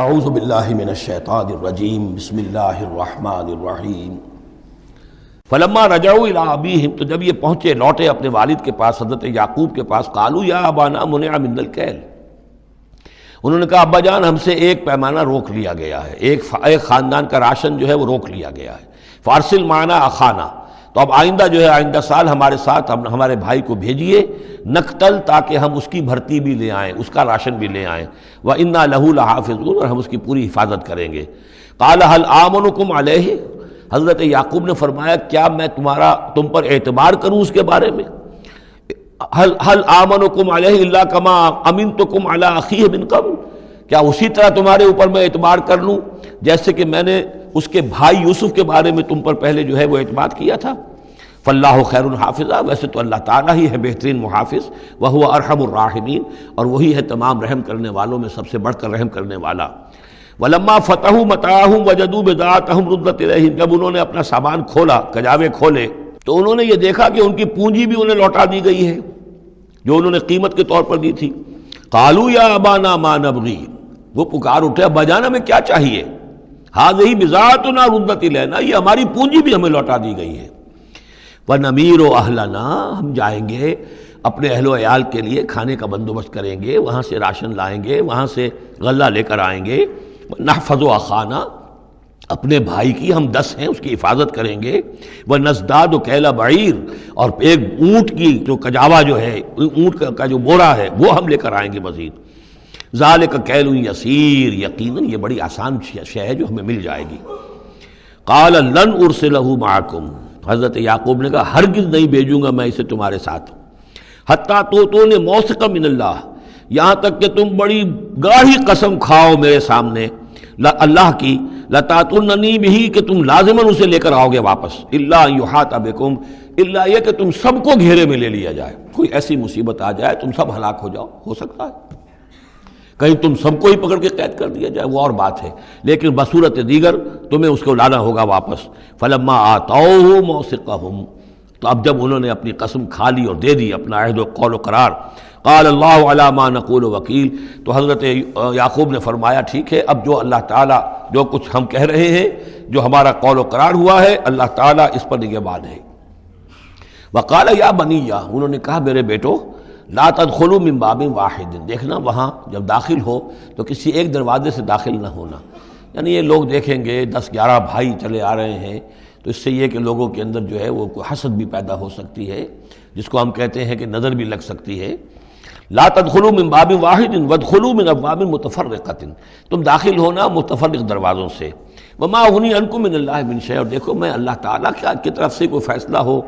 اعوذ باللہ من الشیطان الرجیم بسم اللہ الرحمن الرحیم فلما رجعوا الی ابیہم، تو جب یہ پہنچے لوٹے اپنے والد کے پاس، حضرت یعقوب کے پاس، قالوا یا ابانا منع منا الکیل، انہوں نے کہا ابا جان ہم سے ایک پیمانہ روک لیا گیا ہے، ایک خاندان کا راشن جو ہے وہ روک لیا گیا ہے، فارسل معنا اخانا، تو اب آئندہ جو ہے آئندہ سال ہمارے ساتھ ہمارے بھائی کو بھیجیے، نقتل، تاکہ ہم اس کی بھرتی بھی لے آئیں، اس کا راشن بھی لے آئیں، وَإِنَّا لَهُ لَحَافِظُونَ، اور ہم اس کی پوری حفاظت کریں گے۔ قَالَ هَلْ آمَنُكُمْ عَلَيْهِ، حضرت یعقوب نے فرمایا کیا میں تم پر اعتبار کروں اس کے بارے میں؟ هَلْ آمَنُكُمْ عَلَيْهِ إِلَّا كَمَا أَمِنْتُكُمْ عَلَىٰ أَخِيهِ مِنْ قَبْلُ، کیا اسی طرح تمہارے اوپر میں اعتبار کر لوں جیسے کہ میں نے اس کے بھائی یوسف کے بارے میں تم پر پہلے جو ہے وہ اعتماد کیا تھا؟ فاللہ خیر حافظہ، ویسے تو اللہ تعالیٰ ہی ہے بہترین محافظ، وہو ارحم الراحمین، اور وہی ہے تمام رحم کرنے والوں میں سب سے بڑھ کر رحم کرنے والا۔ ولما فتحوا متاعهم وجدوا بضاعتهم ردت الیہم، جب انہوں نے اپنا سامان کھولا، کجاوے کھولے، تو انہوں نے یہ دیکھا کہ ان کی پونجی بھی انہیں لوٹا دی گئی ہے جو انہوں نے قیمت کے طور پر دی تھی۔ قالوا یا ابانا ما نبغی، وہ پکار اٹھے ابا جان ہمیں کیا چاہیے؟ ہذہ بضاعتنا ردت الینا، یہ ہماری پونجی بھی ہمیں لوٹا دی گئی ہے۔ وَنَمِيرُ أَهْلَنَا، ہم جائیں گے اپنے اہل و عیال کے لیے کھانے کا بندوبست کریں گے، وہاں سے راشن لائیں گے، وہاں سے غلہ لے کر آئیں گے۔ نَحْفَظُ أَخَانَا، اپنے بھائی کی ہم 10 ہیں اس کی حفاظت کریں گے۔ وَنَزْدَادُ كَيْلَ بَعِيرٍ، اور ایک اونٹ کی جو کجاوا جو ہے، اونٹ کا جو بورا ہے وہ ہم لے کر آئیں گے مزید۔ ذَلِكَ كَيْلٌ يَسِيرٌ، یقیناً یہ بڑی آسان شے ہے جو ہمیں مل جائے گی۔ قَالَ لَنْ أُرْسِلَهُ مَعَكُمْ، حضرت یعقوب نے کہا ہرگز نہیں بھیجوں گا میں اسے تمہارے ساتھ۔ حتیٰ تؤتونی موثقا من اللہ، یہاں تک کہ تم بڑی گاڑھی قسم کھاؤ میرے سامنے اللہ کی، لتاتوننی بہ، کہ تم لازماً اسے لے کر آؤ گے واپس، الا ان یحاط بکم، الا یہ کہ تم سب کو گھیرے میں لے لیا جائے، کوئی ایسی مصیبت آ جائے تم سب ہلاک ہو جاؤ، ہو سکتا ہے کہیں تم سب کو ہی پکڑ کے قید کر دیا جائے، وہ اور بات ہے، لیکن بصورت دیگر تمہیں اس کو لانا ہوگا واپس۔ فلما آتوہ موثقہم، تو اب جب انہوں نے اپنی قسم کھا لی اور دے دی اپنا عہد و قول و قرار، قال اللہ علی ما نقول وکیل، تو حضرت یعقوب نے فرمایا ٹھیک ہے، اب جو اللہ تعالیٰ جو کچھ ہم کہہ رہے ہیں، جو ہمارا قول و قرار ہوا ہے، اللہ تعالیٰ اس پر نگہبان ہے۔ وقال یا بنی، انہوں نے کہا میرے بیٹو، لا تدخلوا من باب واحد، دیکھنا وہاں جب داخل ہو تو کسی ایک دروازے سے داخل نہ ہونا، یعنی یہ لوگ دیکھیں گے 10-11 بھائی چلے آ رہے ہیں، تو اس سے یہ کہ لوگوں کے اندر جو ہے وہ کوئی حسد بھی پیدا ہو سکتی ہے، جس کو ہم کہتے ہیں کہ نظر بھی لگ سکتی ہے۔ لا تدخلوا من باب واحد وادخلوا من ابواب متفرقۃ، تم داخل ہونا متفرق دروازوں سے۔ وما اغنی عنکم من اللہ من شیء، اور دیکھو میں اللہ تعالیٰ کی طرف سے کوئی فیصلہ ہو،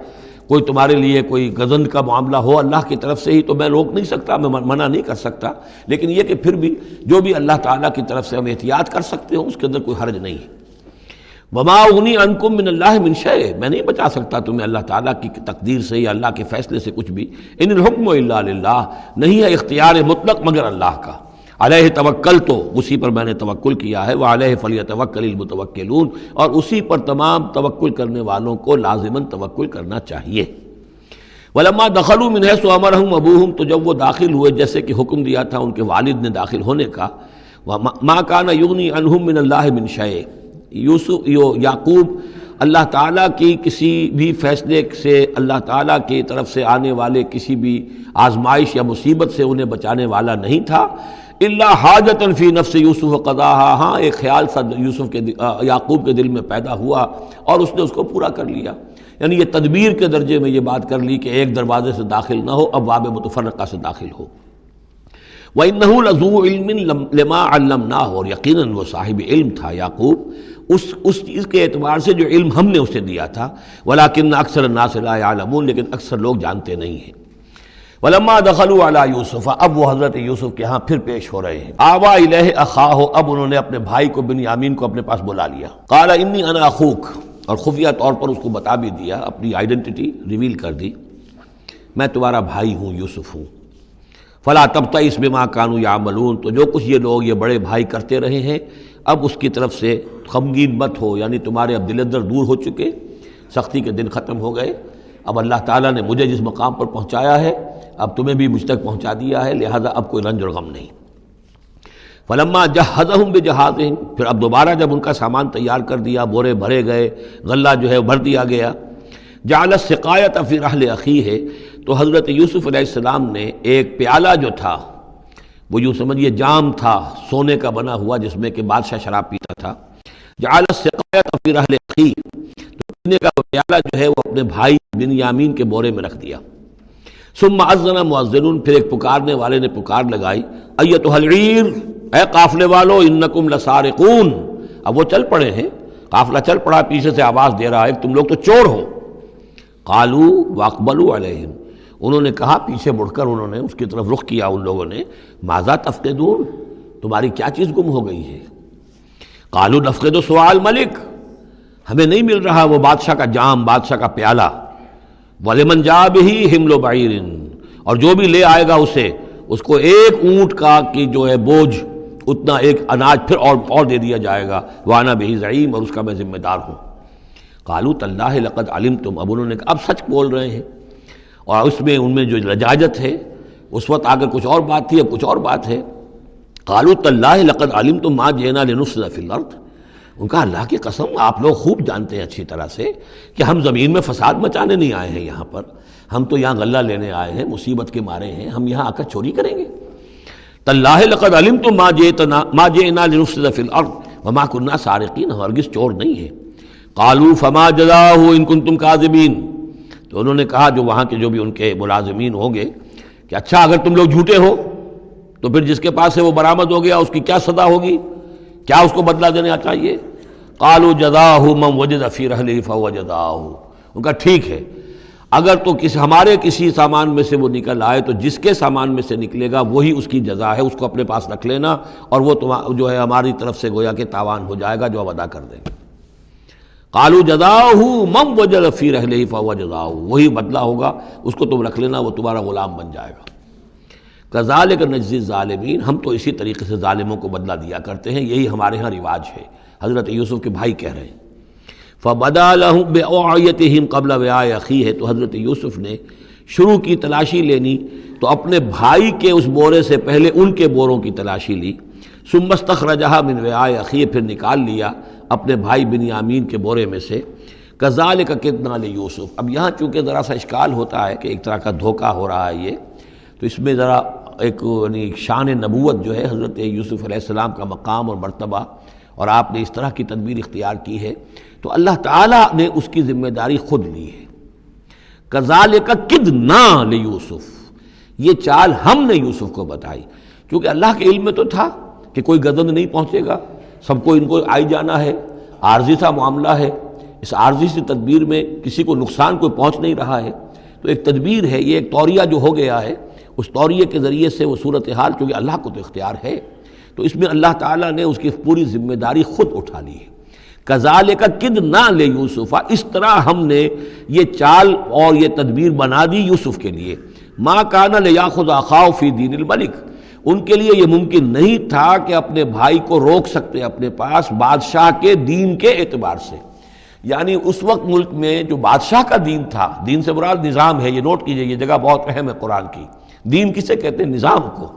کوئی تمہارے لیے کوئی غضب کا معاملہ ہو اللہ کی طرف سے ہی، تو میں روک نہیں سکتا، میں منع نہیں کر سکتا، لیکن یہ کہ پھر بھی جو بھی اللہ تعالیٰ کی طرف سے ہم احتیاط کر سکتے ہوں اس کے اندر کوئی حرج نہیں ہے۔ وما اغنی عنکم من اللہ من شیء، میں نہیں بچا سکتا تمہیں اللہ تعالیٰ کی تقدیر سے یا اللہ کے فیصلے سے کچھ بھی۔ ان الحکم الا للہ، نہیں ہے اختیار مطلق مگر اللہ کا۔ علیہ توکلت، اسی پر میں نے توکل کیا ہے، وعلیہ فلیتوکل المتوکلون، اور اسی پر تمام توکل کرنے والوں کو لازماً توکل کرنا چاہیے۔ ولما دخلوا من حیث امرهم ابوہم، تو جب وہ داخل ہوئے جیسے کہ حکم دیا تھا ان کے والد نے داخل ہونے کا، ما کان یغنی عنہم من اللہ من شیء، یعقوب اللہ تعالیٰ کی کسی بھی فیصلے سے، اللہ تعالیٰ کی طرف سے آنے والے کسی بھی آزمائش یا مصیبت سے انہیں بچانے والا نہیں تھا، الا حاجۃ فی نفس یوسف قضاها، ہاں ایک خیال سا یعقوب کے دل میں پیدا ہوا اور اس نے اس کو پورا کر لیا، یعنی یہ تدبیر کے درجے میں یہ بات کر لی کہ ایک دروازے سے داخل نہ ہو، ابواب متفرقہ سے داخل ہو۔ وَإِنَّهُ لَذُو عِلْمٍ لِمَا عَلَّمْنَاهُ، اور یقیناً وہ صاحب علم تھا یعقوب اس چیز کے اعتبار سے جو علم ہم نے اسے دیا تھا، وَلَٰكِنَّ أَكْثَرَ النَّاسِ لَا يَعْلَمُونَ، لیکن اکثر لوگ جانتے نہیں ہیں۔ وَلَمَّا دَخَلُوا عَلَىٰ يُوسُفَ، اب وہ حضرت یوسف کے ہاں پھر پیش ہو رہے ہیں۔ آوَىٰ إِلَيْهِ أَخَاهُ، اب انہوں نے اپنے بھائی کو بنیامین کو اپنے پاس بلا لیا۔ قَالَ إِنِّي أَنَا أَخُوكَ، اور خفیہ طور پر اس کو بتا بھی دیا، اپنی آئیڈینٹی ریویل کر دی، میں تمہارا بھائی ہوں، یوسف ہوں۔ فلا تبتئس بما كانوا يعملون، تو جو کچھ یہ لوگ یہ بڑے بھائی کرتے رہے ہیں اب اس کی طرف سے غمگین مت ہو، یعنی تمہارے اب دل اندر دور ہو چکے، سختی کے دن ختم ہو گئے، اب اللہ تعالیٰ نے مجھے جس مقام پر پہنچایا ہے اب تمہیں بھی مجھ تک پہنچا دیا ہے، لہذا اب کوئی رنج اور غم نہیں۔ فلما جہزہم بجہازہم، پھر اب دوبارہ جب ان کا سامان تیار کر دیا، بورے بھرے گئے، غلہ جو ہے بھر دیا گیا، جعل السقایۃ فی رحل اخیہ، تو حضرت یوسف علیہ السلام نے ایک پیالہ جو تھا، وہ یوں سمجھیے جام تھا سونے کا بنا ہوا جس میں کہ بادشاہ شراب پیتا تھا، جعل السقایۃ فی رحل اخیہ، تو پینے کا وہ پیالہ جو ہے وہ اپنے بھائی بنیامین کے بورے میں رکھ دیا۔ ثم اذن مؤذن، پھر ایک پکارنے والے نے پکار لگائی، ایتھا العیر، اے قافلے والو، انکم لسارقون، اب وہ چل پڑے ہیں، قافلہ چل پڑا، پیچھے سے آواز دے رہا ہے تم لوگ تو چور ہو۔ قالوا واقبلوا علیہم، انہوں نے کہا، پیچھے مڑ کر انہوں نے اس کی طرف رخ کیا ان لوگوں نے، ماذا تفقدون، تمہاری کیا چیز گم ہو گئی ہے؟ قالوا نفقد سؤال ملک، ہمیں نہیں مل رہا وہ بادشاہ کا جام، بادشاہ کا پیالہ، وَلِمَنْ جَاءَ بِهِ حِمْلُ بَعِيرٍ، اور جو بھی لے آئے گا اسے، اس کو ایک اونٹ کا کی جو ہے بوجھ، اتنا ایک اناج پھر اور دے دیا جائے گا، وَأَنَا بِهِ زَعِيمٌ، اور اس کا میں ذمہ دار ہوں۔ قَالُوا تَاللَّهِ لَقَدْ عَلِمْتُمْ، اب انہوں نے کہا اب سچ بول رہے ہیں، اور اس میں ان میں جو لجاجت ہے، اس وقت آگر کچھ اور بات تھی، اب کچھ اور بات ہے۔ قَالُوا تَاللَّهِ لَقَدْ عَلِمْتُمْ مَا جِئْنَا لِنُفْسِدَ فِي الْأَرْضِ، ان کا اللہ کی قسم آپ لوگ خوب جانتے ہیں اچھی طرح سے کہ ہم زمین میں فساد مچانے نہیں آئے ہیں، یہاں پر ہم تو یہاں غلہ لینے آئے ہیں، مصیبت کے مارے ہیں، ہم یہاں آ کر چوری کریں گے؟ تاللہ لقد علمتم ما جئنا لنفسد فی الارض وما كنا سارقین، ہرگز چور نہیں ہے۔ قالوا فما جزاؤہ ان کنتم کاذبین، تو انہوں نے کہا جو وہاں کے جو بھی ان کے ملازمین ہوں گے کہ اچھا اگر تم لوگ جھوٹے ہو تو پھر جس کے پاس سے وہ برآمد ہو گیا اس کی کیا سزا ہوگی، کیا اس کو بدلہ دینا چاہیے؟ قالوا جزاؤہ من وجد فی رحلہ فہو جزاؤہ، ان کا ٹھیک ہے، اگر تو ہمارے کسی سامان میں سے وہ نکل آئے تو جس کے سامان میں سے نکلے گا وہی اس کی جزا ہے، اس کو اپنے پاس رکھ لینا، اور وہ جو ہے ہماری طرف سے گویا کہ تاوان ہو جائے گا جو اب ادا کر دیں گے۔ قالوا جزاؤہ من وجد فی رحلہ فہو جزاؤہ، وہی بدلہ ہوگا، اس کو تم رکھ لینا، وہ تمہارا غلام بن جائے گا۔ کذالک نجزی الظالمین، ہم تو اسی طریقے سے ظالموں کو بدلہ دیا کرتے ہیں، یہی ہمارے ہاں رواج ہے۔ حضرت یوسف کے بھائی کہہ رہے ہیں فَبَدَا لَهُم بِأَوْعِيَتِهِمْ قَبْلَ وِعَاءِ أَخِيهِ، تو حضرت یوسف نے شروع کی تلاشی لینی تو اپنے بھائی کے اس بورے سے پہلے ان کے بوروں کی تلاشی لی، ثُمَّ اسْتَخْرَجَهَا مِنْ وِعَاءِ أَخِيهِ، پھر نکال لیا اپنے بھائی بنیامین کے بورے میں سے۔ كَذَلِكَ كِدْنَا لِيُوسُف، اب یہاں چونکہ ذرا سا اشکال ہوتا ہے کہ ایک طرح کا دھوکہ ہو رہا ہے یہ، تو اس میں ذرا ایک یعنی شان نبوت جو ہے حضرت یوسف علیہ السلام کا مقام اور مرتبہ، اور آپ نے اس طرح کی تدبیر اختیار کی ہے تو اللہ تعالیٰ نے اس کی ذمہ داری خود لی ہے۔ کذالک کدنا لیوسف، یہ چال ہم نے یوسف کو بتائی، کیونکہ اللہ کے علم میں تو تھا کہ کوئی گزند نہیں پہنچے گا، سب کو ان کو آئی جانا ہے، عارضی سا معاملہ ہے، اس عارضی سی تدبیر میں کسی کو نقصان کوئی پہنچ نہیں رہا ہے، تو ایک تدبیر ہے، یہ ایک توریہ جو ہو گیا ہے، اس توریہ کے ذریعے سے وہ صورتحال، چونکہ اللہ کو تو اختیار ہے، تو اس میں اللہ تعالیٰ نے اس کی پوری ذمہ داری خود اٹھا لی ہے۔ کذالک کدنا لیوسف، اس طرح ہم نے یہ چال اور یہ تدبیر بنا دی یوسف کے لیے۔ ما کان لیاخذ اخاہ فی دین الملک، ان کے لیے یہ ممکن نہیں تھا کہ اپنے بھائی کو روک سکتے اپنے پاس بادشاہ کے دین کے اعتبار سے، یعنی اس وقت ملک میں جو بادشاہ کا دین تھا، دین سے مراد نظام ہے، یہ نوٹ کیجئے، یہ جگہ بہت اہم ہے قرآن کی۔ دین کسے کہتے ہیں؟ نظام کو۔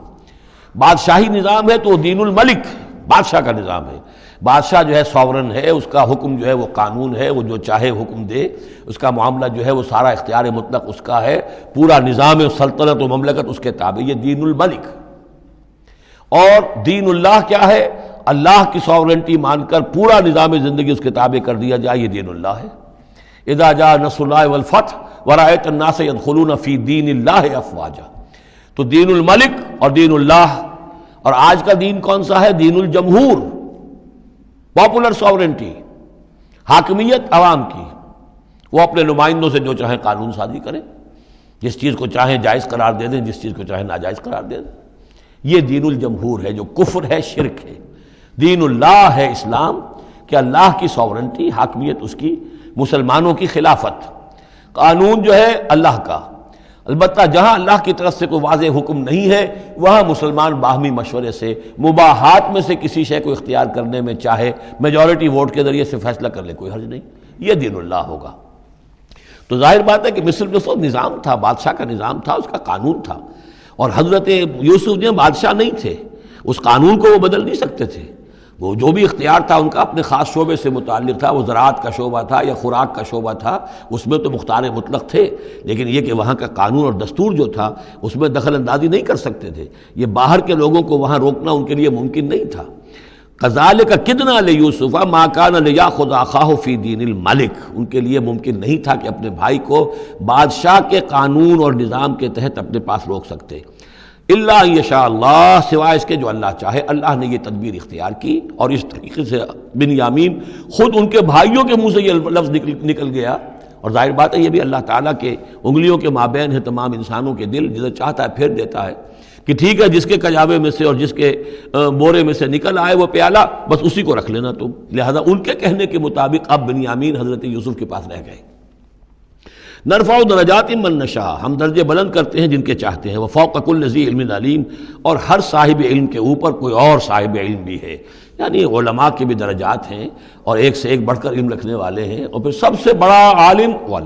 بادشاہی نظام ہے تو وہ دین الملک، بادشاہ کا نظام ہے، بادشاہ جو ہے ساورن ہے، اس کا حکم جو ہے وہ قانون ہے، وہ جو چاہے حکم دے، اس کا معاملہ جو ہے وہ سارا اختیار مطلق اس کا ہے، پورا نظام سلطنت و مملکت اس کے تابع، یہ دین الملک۔ اور دین اللہ کیا ہے؟ اللہ کی ساورنٹی مان کر پورا نظام زندگی اس کے تابع کر دیا جائے، یہ دین اللہ ہے۔ اذا جاء نصر اللہ والفتح ورأیت الناس يدخلون فی دین اللہ افواجا، تو دین الملک اور دین اللہ، اور آج کا دین کون سا ہے؟ دین الجمہور، پاپولر ساورنٹی، حاکمیت عوام کی، وہ اپنے نمائندوں سے جو چاہیں قانون سازی کریں، جس چیز کو چاہیں جائز قرار دے دیں، جس چیز کو چاہیں ناجائز قرار دے دیں، یہ دین الجمہور ہے جو کفر ہے، شرک ہے۔ دین اللہ ہے اسلام، کہ اللہ کی ساورنٹی، حاکمیت اس کی، مسلمانوں کی خلافت، قانون جو ہے اللہ کا۔ البتہ جہاں اللہ کی طرف سے کوئی واضح حکم نہیں ہے وہاں مسلمان باہمی مشورے سے مباحات میں سے کسی شے کو اختیار کرنے میں چاہے میجورٹی ووٹ کے ذریعے سے فیصلہ کر لے، کوئی حرج نہیں، یہ دین اللہ ہوگا۔ تو ظاہر بات ہے کہ مصر میں سب نظام تھا، بادشاہ کا نظام تھا، اس کا قانون تھا، اور حضرت یوسف جو بادشاہ نہیں تھے، اس قانون کو وہ بدل نہیں سکتے تھے، وہ جو بھی اختیار تھا ان کا اپنے خاص شعبے سے متعلق تھا، وہ زراعت کا شعبہ تھا یا خوراک کا شعبہ تھا، اس میں تو مختار مطلق تھے، لیکن یہ کہ وہاں کا قانون اور دستور جو تھا اس میں دخل اندازی نہیں کر سکتے تھے، یہ باہر کے لوگوں کو وہاں روکنا ان کے لیے ممکن نہیں تھا۔ کذالک کدنا لیوسف ما کان لیاخذ اخاہ فی دین الملک، ان کے لیے ممکن نہیں تھا کہ اپنے بھائی کو بادشاہ کے قانون اور نظام کے تحت اپنے پاس روک سکتے، الا یشاء اللہ، سوائے اس کے جو اللہ چاہے۔ اللہ نے یہ تدبیر اختیار کی، اور اس طریقے سے بنیامین خود ان کے بھائیوں کے منہ سے یہ لفظ نکل گیا، اور ظاہر بات ہے یہ بھی اللہ تعالیٰ کے انگلیوں کے مابین ہے تمام انسانوں کے دل، جسے چاہتا ہے پھیر دیتا ہے کہ ٹھیک ہے جس کے کجاوے میں سے اور جس کے بورے میں سے نکل آئے وہ پیالہ، بس اسی کو رکھ لینا تم۔ لہذا ان کے کہنے کے مطابق اب بنیامین حضرت یوسف کے پاس رہ گئے۔ نرفع درجات من نشاء، ہم درجے بلند کرتے ہیں جن کے چاہتے ہیں، وفوق کل ذی علم علیم، اور ہر صاحب علم کے اوپر کوئی اور صاحب علم بھی ہے، یعنی علماء کے بھی درجات ہیں اور ایک سے ایک بڑھ کر علم رکھنے والے ہیں، اور پھر سب سے بڑا عالم وہ اللہ